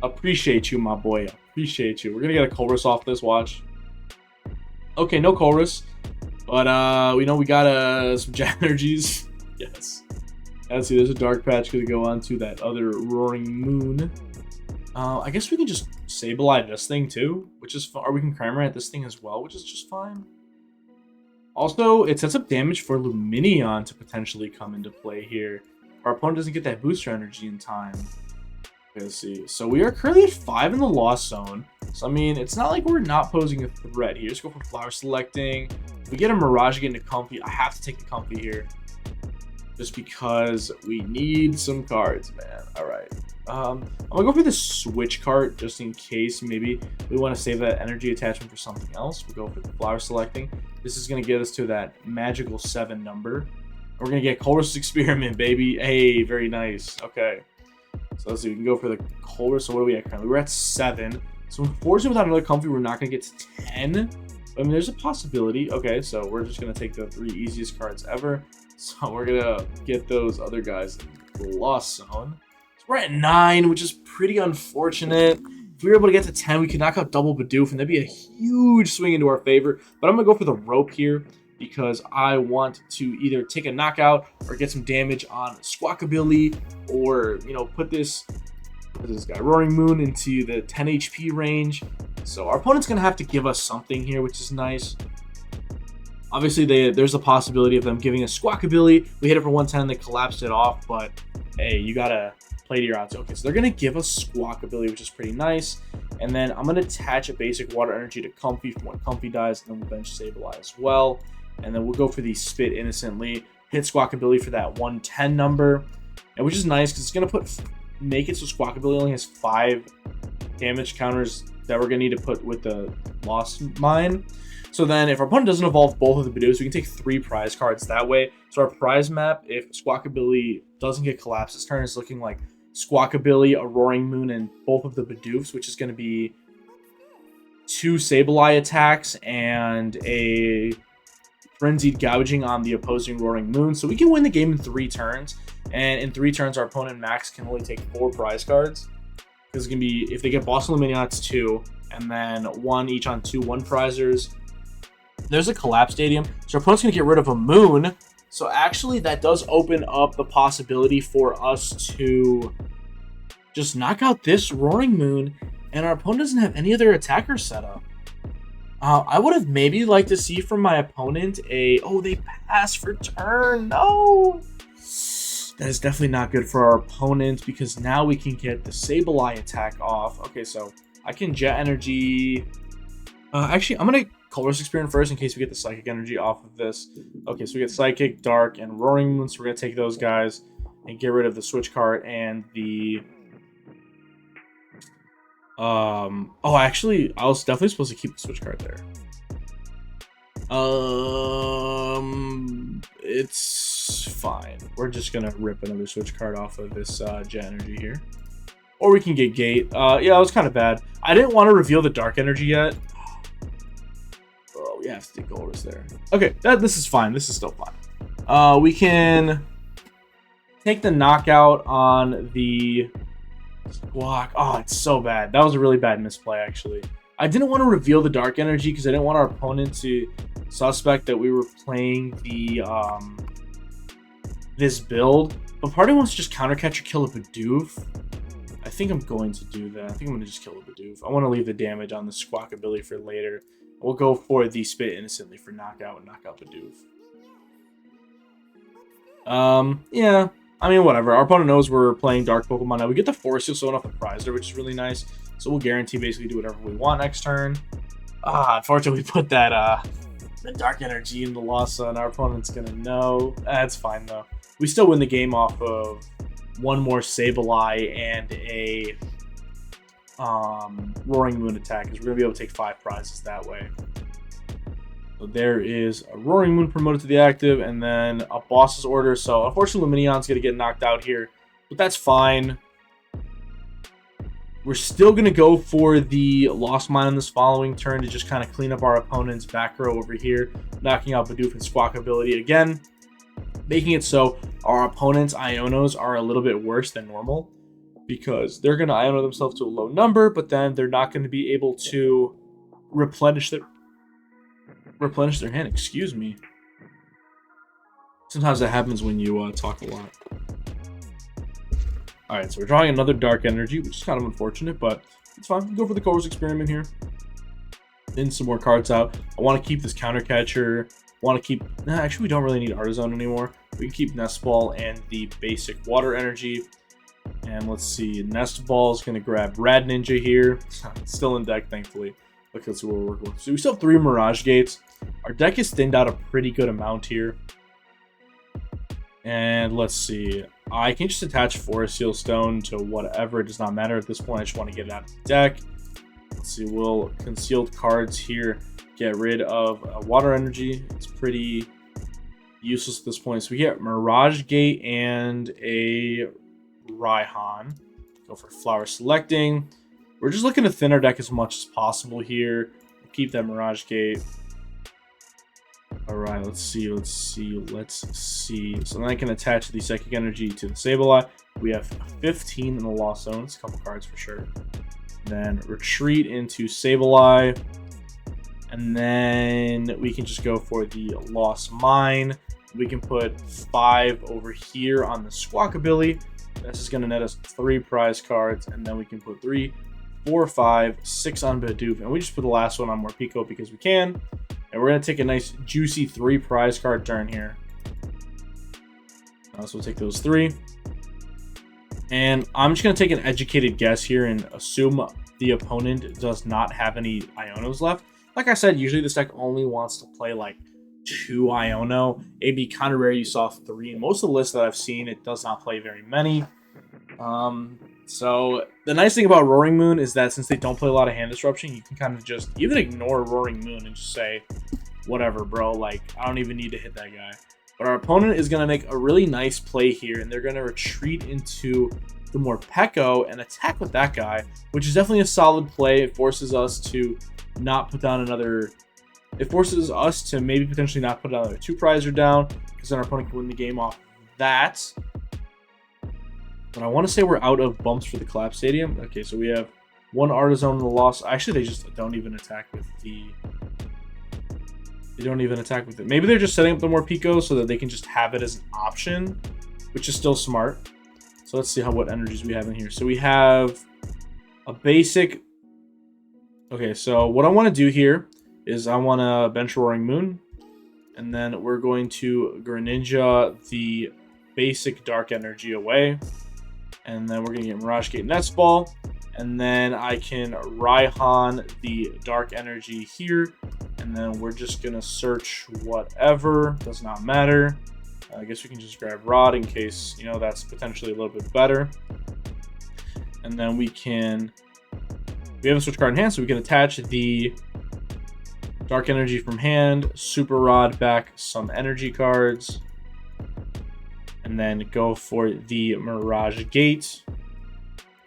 appreciate you, my boy. Appreciate you. We're going to get a Colress off this, watch. Okay, no Colress. But, we know we got some Jet Energies. Yes. Let's see, there's a Dark Patch going to go on to that other Roaring Moon. I guess we can just Sableye this thing, too, which is fun. Or we can Cramorant this thing as well, which is just fine. Also, it sets up damage for Lumineon to potentially come into play here. Our opponent doesn't get that booster energy in time. Okay, let's see. So we are currently at 5 in the Lost Zone. So, I mean, it's not like we're not posing a threat here. Just go for Flower Selecting. If we get a Mirage, get into Comfey. I have to take the Comfey here. just because we need some cards, man. All right. I'm gonna go for the switch card just in case maybe we want to save that energy attachment for something else. We'll go for the flower selecting. This is gonna get us to that magical 7 number. We're gonna get Colress's Experiment, baby. Hey, very nice. Okay. So let's see. We can go for the Colress. So what are we at currently? We're at 7. So unfortunately, without another Comfey, we're not gonna get to 10. I mean, there's a possibility. Okay, so we're just gonna take the 3 easiest cards ever. So we're gonna get those other guys in the Lost Zone. So we're at 9, which is pretty unfortunate. If we were able to get to 10, we could knock out double Bidoof, and that'd be a huge swing into our favor. But I'm gonna go for the rope here because I want to either take a knockout or get some damage on Squawkabilly, or put this guy Roaring Moon into the 10 HP range. So our opponent's gonna have to give us something here, which is nice. Obviously, there's a possibility of them giving us Squawkabilly. We hit it for 110, they collapsed it off, but hey, you gotta play to your odds. Okay, so they're gonna give us Squawkabilly, which is pretty nice. And then I'm gonna attach a basic water energy to Comfey for when Comfey dies, and then we'll bench Sableye as well. And then we'll go for the Spit Innocently, hit Squawkabilly for that 110 number, and which is nice because it's gonna make it so Squawkabilly only has 5 damage counters that we're gonna need to put with the Lost Mine. So then if our opponent doesn't evolve both of the Bidoofs, we can take 3 prize cards that way. So our prize map, if Squawkabilly doesn't get collapsed this turn, is looking like Squawkabilly, a Roaring Moon, and both of the Bidoofs, which is going to be 2 Sableye attacks and a Frenzied Gouging on the opposing Roaring Moon. So we can win the game in 3 turns. And in 3 turns, our opponent max can only take 4 prize cards. Because it's going to be, if they get Boss Lumineon, it's 2. And then 1 each on 2 1-prizers. There's a Collapse Stadium. So our opponent's going to get rid of a Moon. So actually, that does open up the possibility for us to just knock out this Roaring Moon. And our opponent doesn't have any other attackers set up. I would have maybe liked to see from my opponent oh, they pass for turn. No! That is definitely not good for our opponent because now we can get the Sableye attack off. Okay, so I can Jet Energy. Actually, I'm going to Colress's Experiment first in case we get the Psychic Energy off of this. Okay, so we get Psychic, Dark, and Roaring Moon. So we're going to take those guys and get rid of the Switch card and the... Oh, actually, I was definitely supposed to keep the Switch card there. It's fine. We're just gonna rip another Switch card off of this Jet Energy here. Or we can get Gate. Yeah, it was kind of bad. I didn't want to reveal the Dark Energy yet. Oh, we have to take Colress there. Okay, this is fine. This is still fine. We can take the knockout on the Squawk. Oh, it's so bad. That was a really bad misplay, actually. I didn't want to reveal the Dark Energy because I didn't want our opponent to suspect that we were playing the this build. But part of me wants to just counter catch or kill a Bidoof. I think I'm going to do that. I think I'm going to just kill a Bidoof. I want to leave the damage on the Squawkabilly for later. We'll go for the Spit Innocently for knockout and knock out Bidoof. Yeah. I mean, whatever. Our opponent knows we're playing Dark Pokemon now. We get the Force Seal sewn off the Prizer, which is really nice. So we'll guarantee basically do whatever we want next turn. Unfortunately, we put that the Dark Energy in the Lost Zone. Our opponent's gonna know. That's fine though. We still win the game off of one more Sableye and a Roaring Moon attack, because we're gonna be able to take 5 prizes that way. So there is a Roaring Moon promoted to the active, and then a Boss's Order. So unfortunately, Lumineon's going to get knocked out here, but that's fine. We're still going to go for the Lost Mine on this following turn to just kind of clean up our opponent's back row over here, knocking out Bidoof and Squawkabilly again, making it so our opponent's Ionos are a little bit worse than normal because they're going to Iono themselves to a low number, but then they're not going to be able to replenish their hand. Excuse me. Sometimes that happens when you talk a lot. Alright, so we're drawing another Dark Energy, which is kind of unfortunate, but it's fine. We'll go for the Colress Experiment here. Then some more cards out. I want to keep this Counter Catcher. Actually, we don't really need Artazon anymore. We can keep Nest Ball and the basic Water Energy. And let's see, Nest Ball is going to grab Rad Ninja here. Still in deck, thankfully. Look, let's see what we're working with. So we still have 3 Mirage Gates. Our deck is thinned out a pretty good amount here. And let's see. I can just attach Forest Seal Stone to whatever. It does not matter at this point. I just want to get it out of the deck. Let's see. We'll concealed cards here. Get rid of water energy. It's pretty useless at this point. So we get Mirage Gate and a Raihan. Go for flower selecting. We're just looking to thin our deck as much as possible here. We'll keep that Mirage Gate. Alright, let's see. So then I can attach the Psychic Energy to the Sableye. We have 15 in the Lost Zone. It's a couple cards for sure. Then retreat into Sableye. And then we can just go for the Lost Mine. We can put 5 over here on the Squawkabilly. This is going to net us 3 prize cards. And then we can put 3, 4, 5, 6 on Bidoof. And we just put the last one on Morpeko because we can. And we're going to take a nice juicy 3 prize card turn here. So we'll take those 3. And I'm just going to take an educated guess here and assume the opponent does not have any Ionos left. Like I said, usually this deck only wants to play like 2 Iono. It'd be kind of rare you saw 3. In most of the lists that I've seen, it does not play very many. So the nice thing about Roaring Moon is that since they don't play a lot of hand disruption, you can kind of just even ignore Roaring Moon and just say, whatever, bro. Like, I don't even need to hit that guy. But our opponent is going to make a really nice play here, and they're going to retreat into the Morpeko and attack with that guy, which is definitely a solid play. It forces us to not put down another... It forces us to maybe potentially not put another 2 prizer down, because then our opponent can win the game off that. But I want to say we're out of bumps for the Collapse Stadium. Okay, so we have 1 Artizone in the loss. Actually, they just don't even attack with the... They don't even attack with it. Maybe they're just setting up the Morpeko so that they can just have it as an option, which is still smart. So let's see what energies we have in here. So we have a basic... Okay, so what I want to do here is I want to bench Roaring Moon. And then we're going to Greninja the basic Dark Energy away. And then we're going to get Mirage Gate Nest Ball. And then I can Raihan the Dark Energy here. And then we're just going to search whatever. Does not matter. I guess we can just grab Rod in case, you know, that's potentially a little bit better. And then we can... We have a switch card in hand, so we can attach the Dark Energy from hand, Super Rod back some energy cards, and then go for the Mirage Gate.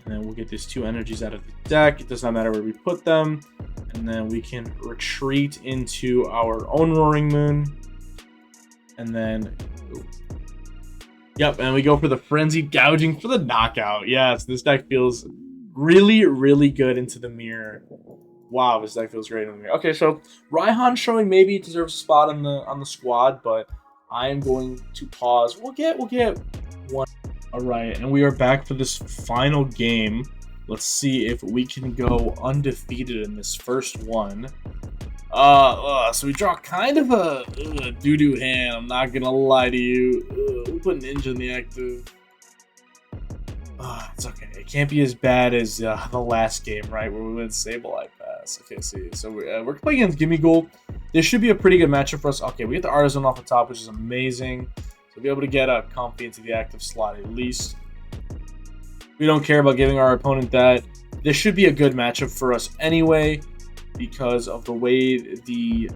And then we'll get these 2 energies out of the deck. It does not matter where we put them. And then we can retreat into our own Roaring Moon. And then... Yep, and we go for the Frenzied Gouging for the knockout. Yes, this deck feels really, really good into the mirror. Wow, this deck feels great in the mirror. Okay, so Raihan showing maybe it deserves a spot on the squad, but I am going to pause. We'll get one. All right, and we are back for this final game. Let's see if we can go undefeated in this first one. So we draw kind of a doo-doo hand. I'm not gonna lie to you. We'll put Ninja in the active. It's okay. It can't be as bad as the last game, right, where we went Sableye Pass. Okay, see. So we're playing against Gimmighoul. This should be a pretty good matchup for us. Okay, we get the Artizone off the top, which is amazing. So we'll be able to get a Comfy into the active slot at least. We don't care about giving our opponent that. This should be a good matchup for us anyway, because of the way the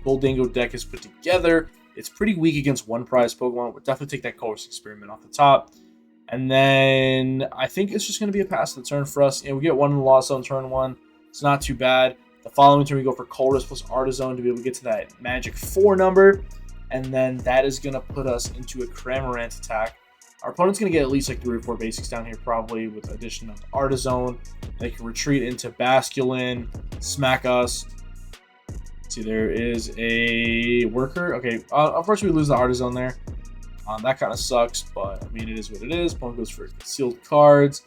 Gholdengo deck is put together. It's pretty weak against 1 prize Pokemon. We'll definitely take that Colress Experiment off the top. And then I think it's just going to be a pass of the turn for us. And we get 1 in the Lost Zone turn 1. It's not too bad. The following turn we go for Colress plus Artizone to be able to get to that magic 4 number. And then that is going to put us into a Cramorant attack. Our opponent's going to get at least like 3 or 4 basics down here probably with the addition of Artizone. They can retreat into Basculin, smack us. See, there is a Worker. Okay, unfortunately we lose the Artizone there. That kind of sucks, but I mean, it is what it is. Opponent goes for concealed cards.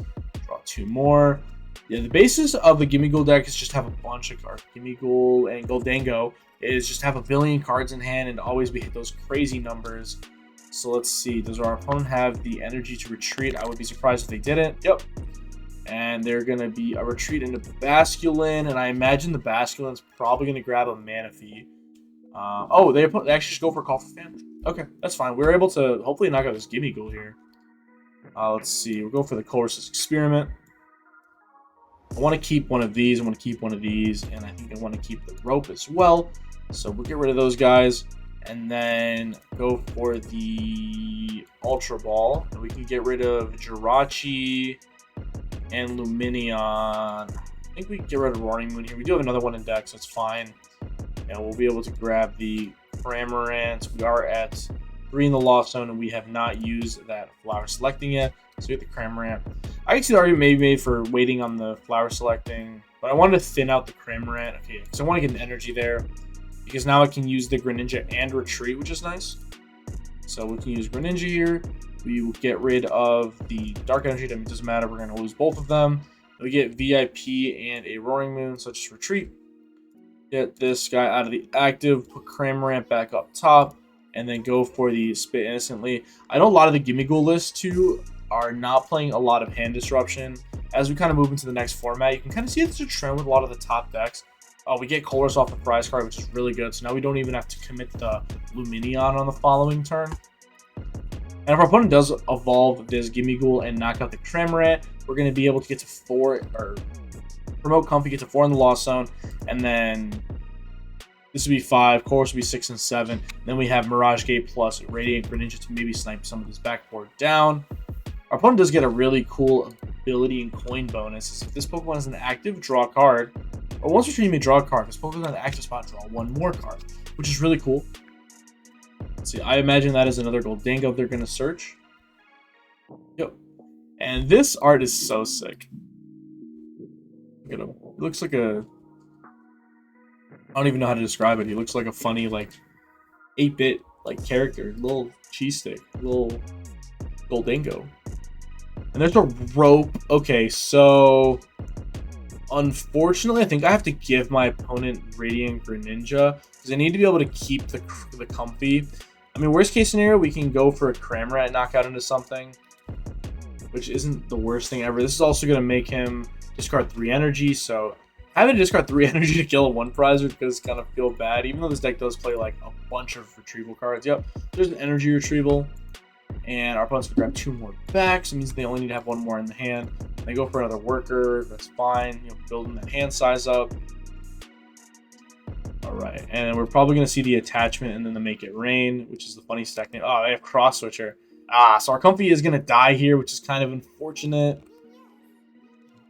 Draw 2 more. Yeah, the basis of the Gimmighoul deck is just have a bunch of cards. Gimmighoul and Gholdengo is just have a billion cards in hand and always be hit those crazy numbers. So let's see. Does our opponent have the energy to retreat? I would be surprised if they didn't. Yep. And they're going to be a retreat into Basculin, and I imagine the Basculin's probably going to grab a Manaphy. They actually just go for a Call for Family. Okay, that's fine. We were able to hopefully knock out this Gimme Ghoul here. Let's see. We'll go for the Colress's Experiment. I want to keep one of these. I want to keep one of these. And I think I want to keep the Rope as well. So we'll get rid of those guys. And then go for the Ultra Ball. And we can get rid of Jirachi and Lumineon. I think we can get rid of Roaring Moon here. We do have another one in deck, so it's fine. And we'll be able to grab the Cramorant. We are at 3 in the Lost Zone, and we have not used that Flower Selecting yet. So we get the Cramorant. I can see the argument maybe made for waiting on the Flower Selecting, but I wanted to thin out the Cramorant. Okay, because I want to get an energy there. Because now I can use the Greninja and Retreat, which is nice. So we can use Greninja here. We will get rid of the Dark Energy. It doesn't matter. We're going to lose both of them. We get VIP and a Roaring Moon, so just Retreat. Get this guy out of the active. Put Cramorant back up top. And then go for the Spit Innocently. I know a lot of the Gimme Ghoul lists, too, are not playing a lot of hand disruption. As we kind of move into the next format, you can kind of see it's a trend with a lot of the top decks. We get Colress off the prize card, which is really good. So now we don't even have to commit the Lumineon on the following turn. And if our opponent does evolve this Gimme Ghoul and knock out the Cramorant, we're going to be able to get to 4, or promote Comfey, get to 4 in the Lost Zone, and then this would be 5, Colress would be 6 and 7. Then we have Mirage Gate plus Radiant Greninja to maybe snipe some of this backboard down. Our opponent does get a really cool ability and coin bonus. If this Pokemon is an active, draw a card. Or once you may draw a card. If this Pokemon is on the active spot, draw 1 more card, which is really cool. Let's see, I imagine that is another Gholdengo they're going to search. Yep. And this art is so sick. Look at him. He looks like a... I don't even know how to describe it. He looks like a funny, like, 8-bit, like, character. Little cheese stick. Little Gholdengo. And there's a rope. Okay, so... Unfortunately, I think I have to give my opponent Radiant Greninja because I need to be able to keep the Comfey. I mean, worst case scenario, we can go for a Cramorant knockout into something, which isn't the worst thing ever. This is also going to make him discard 3 energy, so having to discard 3 energy to kill a 1 prizer does kind of feel bad, even though this deck does play like a bunch of retrieval cards. Yep, there's an energy retrieval. And our opponents can grab 2 more back, so it means they only need to have 1 more in the hand. They go for another worker, that's fine. You know, building that hand size up. Alright, and we're probably going to see the attachment and then the Make It Rain, which is the funny stack name. Oh, they have Cross Switcher. So our Comfey is going to die here, which is kind of unfortunate.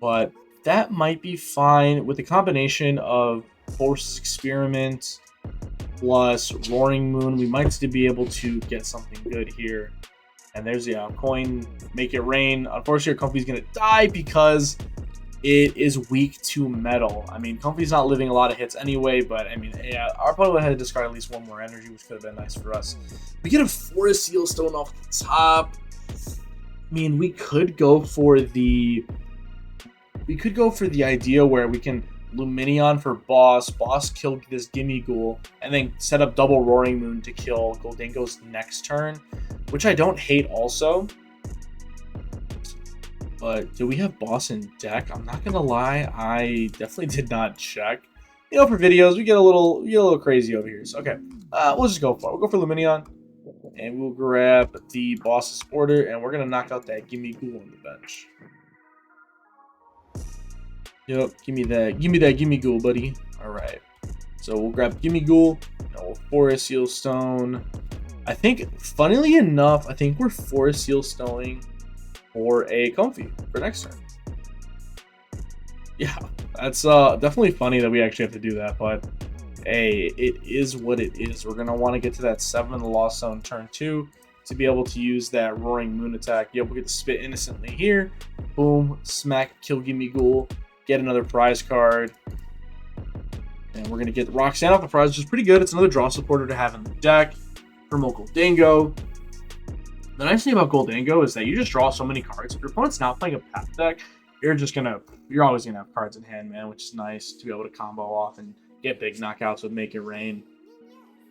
But that might be fine with the combination of Colress's Experiment plus Roaring Moon. We might still be able to get something good here. And there's the coin, Make It Rain. Unfortunately, Comfey's going to die because it is weak to metal. I mean, Comfey's not living a lot of hits anyway, but I mean, yeah, our opponent would have to discard at least 1 more energy, which could have been nice for us. We get a Forest Seal Stone off the top. I mean, we could go for the idea where we can Lumineon for Boss kill this Gimme Ghoul, and then set up double Roaring Moon to kill Gholdengo's next turn, which I don't hate also. But do we have Boss in deck? I'm not gonna lie, I definitely did not check. You know, for videos, we get a little crazy over here. So okay, we'll just go for it. We'll go for Lumineon, and we'll grab the Boss's Order, and we're gonna knock out that Gimme Ghoul on the bench. Yep, give me that Gimme Ghoul, buddy. Alright. So we'll grab Gimme Ghoul, and we'll Forest Seal Stone. I think, funnily enough, I think we're Forest Seal Stoning for a Comfey for next turn. Yeah, that's definitely funny that we actually have to do that, but hey, it is what it is. We're going to want to get to that 7 in the Lost Zone turn 2 to be able to use that Roaring Moon attack. Yep, we get to Spit Innocently here. Boom, smack, kill Gimme Ghoul. Get another prize card. And we're going to get Roxanne off the prize, which is pretty good. It's another draw supporter to have in the deck. Promote Gholdengo. The nice thing about Gholdengo is that you just draw so many cards. If your opponent's not playing a path deck, you're always going to have cards in hand, man, which is nice to be able to combo off and get big knockouts with Make It Rain.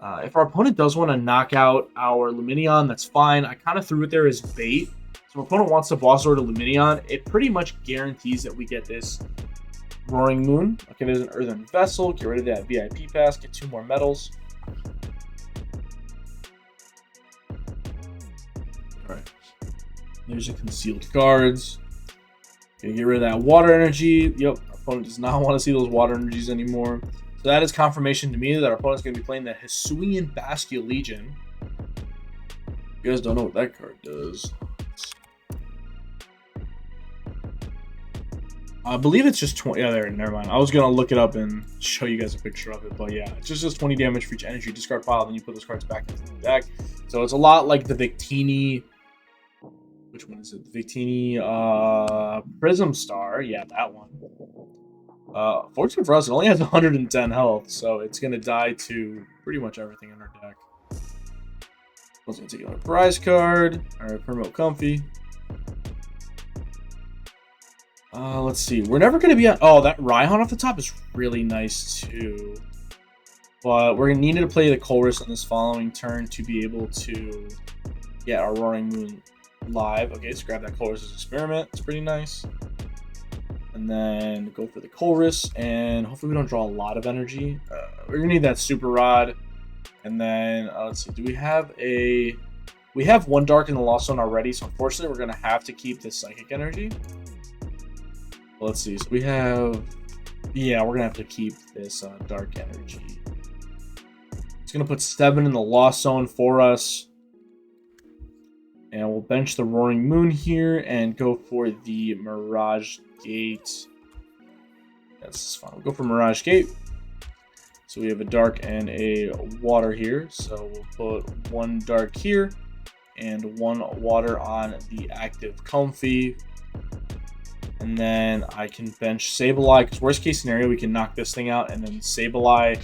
If our opponent does want to knock out our Lumineon, that's fine. I kind of threw it there as bait. So if our opponent wants to Boss Order Lumineon, it pretty much guarantees that we get this Roaring Moon. Okay, there's an Earthen Vessel. Get rid of that VIP pass. Get 2 more medals. There's a concealed cards. Gonna get rid of that water energy. Yep, our opponent does not want to see those water energies anymore. So that is confirmation to me that our opponent's going to be playing the Hisuian Bastia Legion. You guys don't know what that card does. I believe it's just 20. Yeah, there. Never mind. I was gonna look it up and show you guys a picture of it, but yeah, it's just 20 damage for each energy discard pile. Then you put those cards back into the deck. So it's a lot like the Victini. Which one is it? The Victini Prism Star. Yeah, that one. Fortunately for us, it only has 110 health, so it's gonna die to pretty much everything in our deck. I was gonna take another prize card. All right, promote Comfy. Let's see. We're never going to be on... Oh, that Raihan off the top is really nice, too. But we're going to need to play the Colress on this following turn to be able to get our Roaring Moon live. Okay, let's grab that Colress's Experiment. It's pretty nice. And then go for the Colress. And hopefully we don't draw a lot of energy. We're going to need that Super Rod. And then, let's see. Do we have a... We have one Dark in the Lost Zone already. So unfortunately, we're going to have to keep this Psychic Energy. Let's see. So we have, yeah, we're gonna have to keep this Dark Energy. It's gonna put 7 in the Lost Zone for us, and we'll bench the Roaring Moon here and go for the Mirage Gate. That's fine. We'll go for Mirage Gate. So we have a Dark and a Water here. So we'll put 1 Dark here and 1 Water on the active Comfy. And then I can bench Sableye, because worst case scenario, we can knock this thing out, and then Sableye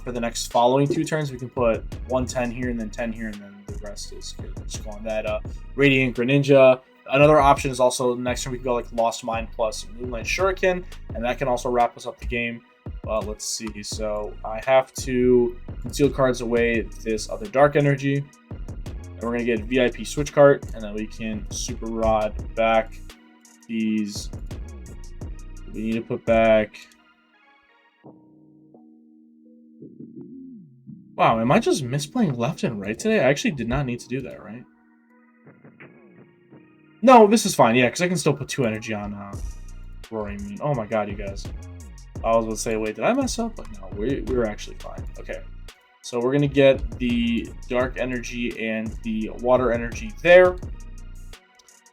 for the next following 2 turns, we can put 110 here and then 10 here, and then the rest is good. Just go on that Radiant Greninja. Another option is also next turn we can go like Lost Mine plus Moonlight Shuriken, and that can also wrap us up the game. Let's see. So I have to conceal cards away this other Dark Energy, and we're gonna get VIP Switch Cart, and then we can Super Rod back. These we need to put back. Wow, am I just misplaying left and right today? I actually did not need to do that, right? No, this is fine. Yeah, because I can still put 2 energy on Roaring Moon. Oh my god, you guys. I was going to say, wait, did I mess up? But no, we're actually fine. Okay. So we're going to get the Dark Energy and the Water Energy there.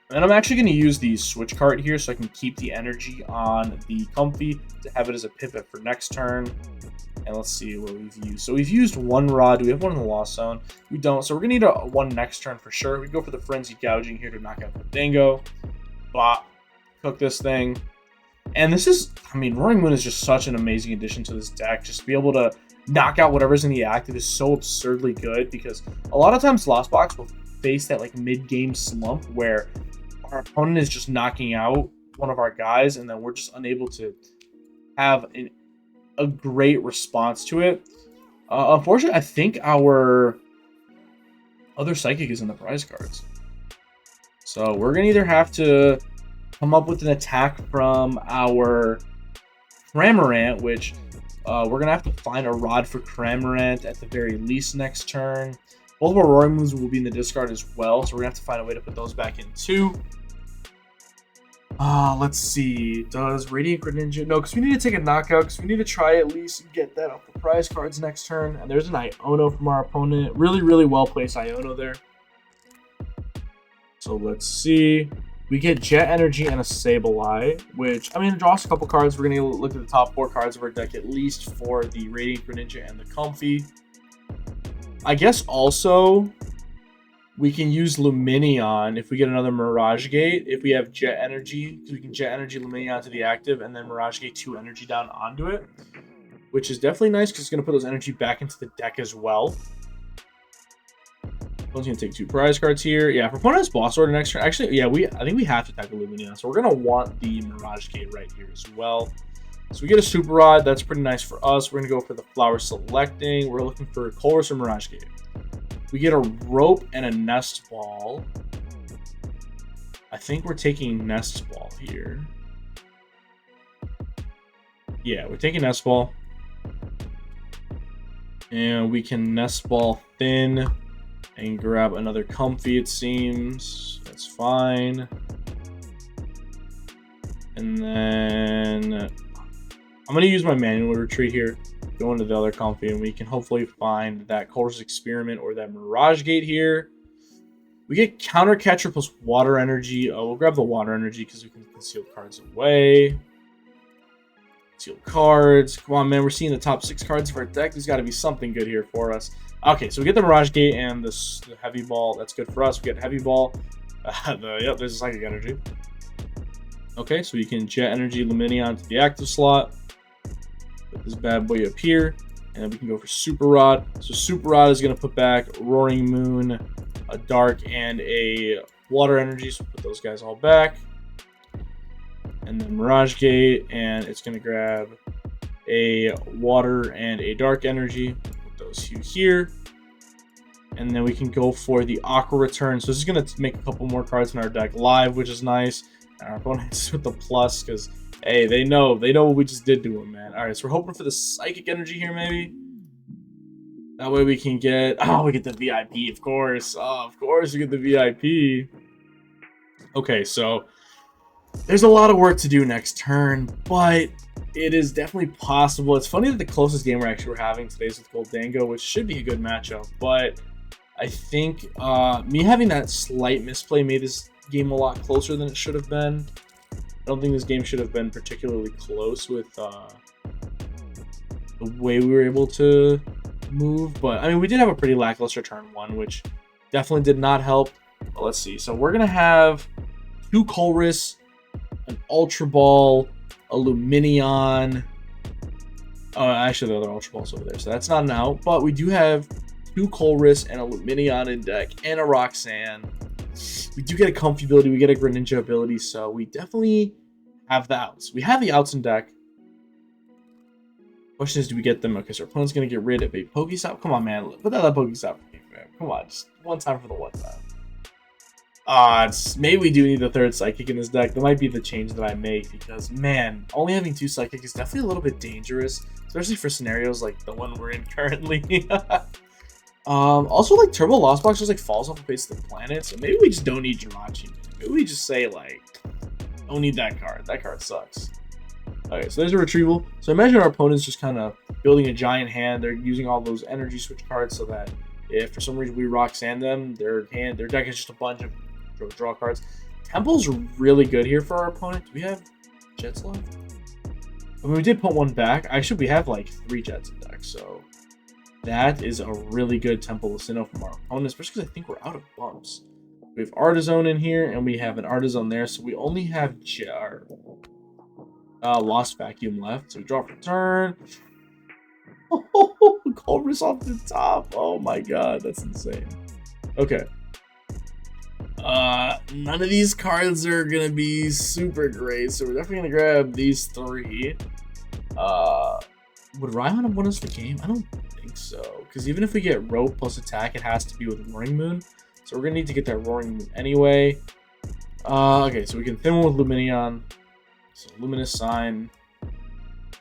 And I'm actually going to use the Switch Cart here so I can keep the energy on the Comfy to have it as a pivot for next turn. And let's see what we've used. So we've used 1 Rod. Do we have 1 in the Lost Zone? We don't. So we're going to need a 1 next turn for sure. We go for the Frenzied Gouging here to knock out the Dingo. Bop. Cook this thing. And this is, I mean, Roaring Moon is just such an amazing addition to this deck. Just to be able to knock out whatever's in the active is so absurdly good, because a lot of times Lost Box will face that like mid-game slump where our opponent is just knocking out one of our guys, and then we're just unable to have a great response to it. Unfortunately, I think our other Psychic is in the prize cards. So we're going to either have to come up with an attack from our Cramorant, which we're going to have to find a Rod for Cramorant at the very least next turn. Both of our Roaring Moons will be in the discard as well, so we're going to have to find a way to put those back in too. Let's see. Does Radiant Greninja? No, because we need to take a knockout, because we need to try at least get that off the prize cards next turn. And there's an Iono from our opponent. Really, really well-placed Iono there. So let's see. We get Jet Energy and a Sableye, which, I mean, it draws a couple cards. We're going to look at the top 4 cards of our deck, at least for the Radiant Greninja and the Comfy. I guess also we can use Lumineon if we get another Mirage Gate. If we have Jet Energy, because we can Jet Energy Lumineon to the active and then Mirage Gate 2 energy down onto it, which is definitely nice because it's going to put those energy back into the deck as well. One's going to take 2 prize cards here. Yeah, if our opponent has Boss Order next turn, actually, yeah, I think we have to tackle Lumineon, so we're going to want the Mirage Gate right here as well. So we get a Super Rod. That's pretty nice for us. We're going to go for the Flower Selecting. We're looking for Colress or Mirage Gate. We get a Rope and a Nest Ball. I think we're taking Nest Ball here. Yeah, we're taking Nest Ball. And we can Nest Ball Thin. And grab another Comfey, it seems. That's fine. And then I'm going to use my manual retreat here. Go into the other Comfey, and we can hopefully find that Colress Experiment or that Mirage Gate here. We get Counter Catcher plus Water Energy. Oh, we'll grab the Water Energy because we can conceal cards away. Conceal cards. Come on, man. We're seeing the top 6 cards of our deck. There's got to be something good here for us. Okay, so we get the Mirage Gate and the Heavy Ball. That's good for us. We get Heavy Ball. Yep, there's a Psychic Energy. Okay, so we can Jet Energy Lumineon to the active slot. Put this bad boy up here. And then we can go for Super Rod. So Super Rod is going to put back Roaring Moon, a Dark, and a Water Energy. So put those guys all back. And then Mirage Gate. And it's going to grab a Water and a Dark Energy. Those two here, and then we can go for the Aqua Return. So this is going to make a couple more cards in our deck live, which is nice. And our opponents with the plus because, hey, they know what we just did to him, man. All right, so we're hoping for the Psychic Energy here, maybe. That way we can get, we get the VIP, of course. Oh, of course we get the VIP. Okay, so there's a lot of work to do next turn, but it is definitely possible. It's funny that the closest game we're having today is with Goldango, which should be a good matchup. But I think me having that slight misplay made this game a lot closer than it should have been. I don't think this game should have been particularly close with the way we were able to move. But, I mean, we did have a pretty lackluster turn 1, which definitely did not help. But let's see. So we're going to have 2 Colress, an Ultra Ball, a Lumineon. Oh, actually, the other Ultra Ball's over there, so that's not an out. But we do have 2 Colress and a Lumineon in deck, and a Roxanne. We do get a Comfey ability, we get a Greninja ability, so we definitely have the outs. We have the outs in deck. Question is, do we get them? Okay, so our opponent's going to get rid of a Pokestop. Come on, man. Put that Pokestop. Come on, just one time for the one time. Maybe we do need the 3rd Psychic in this deck. That might be the change that I make because, man, only having 2 Psychic is definitely a little bit dangerous, especially for scenarios like the one we're in currently. Also, like, Turbo Lost Box just, like, falls off the face of the planet, so maybe we just don't need Jirachi. Maybe we just say, like, don't need that card. That card sucks. Okay, so there's a retrieval. So imagine our opponent's just kind of building a giant hand. They're using all those energy switch cards so that if for some reason we Roxanne them, their deck is just a bunch of draw cards. Temple's really good here for our opponent. Do we have Jets left? I mean, we did put one back. Actually, we have like 3 Jets in deck, so that is a really good Temple Lucino from our opponent, especially because I think we're out of bumps. We have Artizone in here, and we have an Artizone there, so we only have Lost Vacuum left. So we draw for turn. Oh, Colress off the top. Oh my god, that's insane. Okay. None of these cards are gonna be super great, so we're definitely gonna grab these 3. Would Raihan have won us the game? I don't think so, because even if we get Rope plus attack, it has to be with Roaring Moon, so we're gonna need to get that Roaring Moon anyway. Okay, so we can thin one with Lumineon, so Luminous Sign,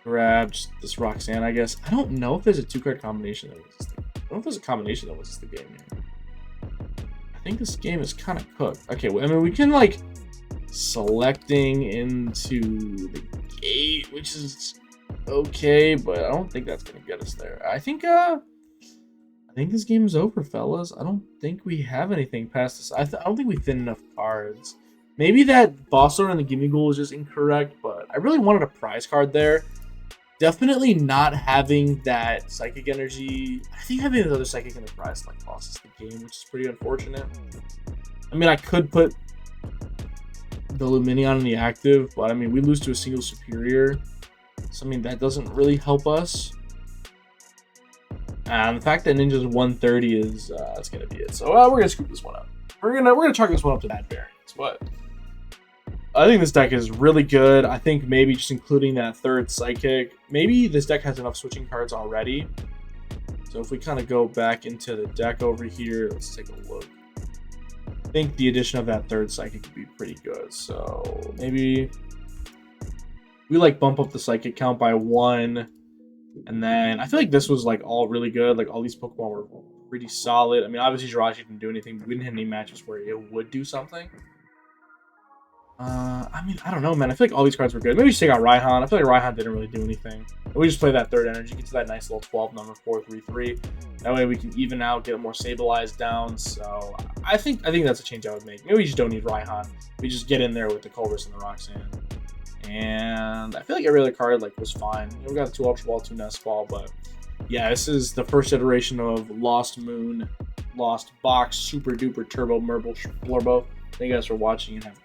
grab just this Roxanne, I guess. I don't know if there's a 2-card combination that was I don't know if there's a combination that was the game here. I think this game is kind of cooked. Okay, well, I mean, we can, like, selecting into the gate, which is okay, but I don't think that's going to get us there. I think this game is over, fellas. I don't think we have anything past this. I don't think we thin enough cards. Maybe that Boss Lord and the Gimme Ghoul is just incorrect, but I really wanted a prize card there. Definitely not having that Psychic Energy. I think having another Psychic in the prize like losses the game, which is pretty unfortunate. I mean, I could put the Lumineon in the active, but I mean, we lose to a single superior. So, I mean, that doesn't really help us. And the fact that Ninja's 130 is, that's going to be it. So, we're going to scoop this one up. We're gonna chalk this one up to that variance, but I think this deck is really good. I think maybe just including that 3rd Psychic. Maybe this deck has enough switching cards already. So if we kind of go back into the deck over here, let's take a look. I think the addition of that 3rd Psychic would be pretty good. So maybe we like bump up the Psychic count by 1. And then I feel like this was like all really good. Like all these Pokemon were pretty solid. I mean, obviously Jirachi didn't do anything. We didn't have any matches where it would do something. I mean, I don't know, man. I feel like all these cards were good. Maybe we just take out Raihan. I feel like Raihan didn't really do anything. And we just play that third energy, get to that nice little 12 number 4-3-3. That way we can even out, get more stabilized down. So I think that's a change I would make. Maybe we just don't need Raihan. We just get in there with the Colress and the Roxanne. And I feel like every other card like was fine. We got a 2 Ultra Ball, 2 Nest Ball, but yeah, this is the first iteration of Lost Moon, Lost Box, Super Duper Turbo Merble Florbo. Thank you guys for watching and have